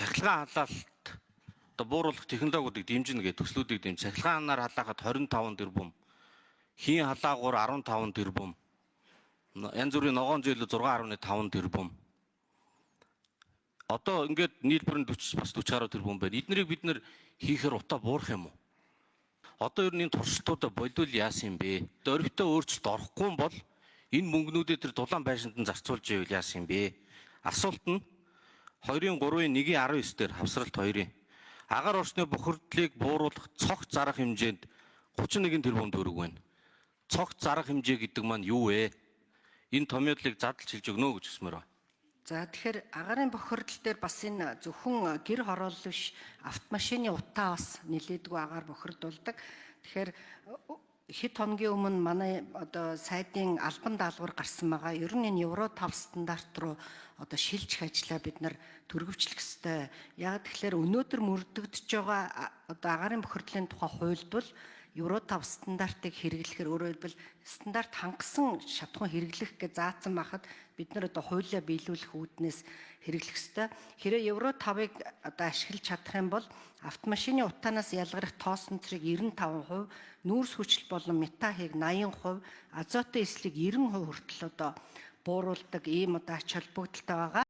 цахилгаан халаалт одоо бууруулах технологиудыг дэмжинэ гэдэг төслүүдийг дэмж цахилгаанаар халаахад 25 тэрбум, хийн халаагуур 15 тэрбум, янз бүрийн ногоон зөөлө 6.5 тэрбум. Одоо ингээд нийлбэр нь 40 бас 40 гаруй тэрбум байна. Эднийг бид нэр хийхээр утаа буурах юм уу? Одоо ер нь энэ туршилтуудаа бодвол яасан юм бэ? Орбитоо өөрчлөлт орохгүй юм бол энэ мөнгнүүдээ тэр дулаан байшинд нь зарцуулж ивэл яасан юм бэ? Асуулт нь 2-ын 3-ын 1-ийн 19 дээр хавсралт 2-ын агаар орчны бохирдлыг бууруулах цогц зарах хэмжээнд 31 тэрбум төгрөг байна. Цогц зарах хэмжээ гэдэг маань юу вэ? Энэ томьёолыг задлж хэлж өгнө гэж хүсмээр байна. За тэгэхээр агаарын бохирдол дээр бас энэ зөвхөн гэр хороол биш автомашины утаа бас нэлээдгүй агаар бохирдуулдаг. Тэгэхээр хэд хоногийн өмнө манай одоо сайдын албан даалгавар гарсан байгаа. Ер нь энэ Евро 5 стандарт руу одоо шилжих ажлаа бид нар төрөвчлөх ёстой. Яг тэгэхээр өнөөдөр мөрдөгдөж байгаа одоо агаарын бохирдлын тухай хууль бол Евро 5 стандартыг хэрэглэхээр өөрөөр хэлбэл стандарт хангасан шатхуун хэрэглэх гэж заасан байхад бид нар одоо хуулиа биелүүлэх үүднээс хэрэглэх ёстой. Хэрэв Евро 5-ыг одоо ашиглаж чадах юм бол автомашины утаанаас ялгарх тоосон цэрэг 95%, нүүрс хүчил болон метахийг 80%, азотын эслийг 90% хүртэл одоо бууруулдаг ийм одоо ач холбогдолтой байгаа.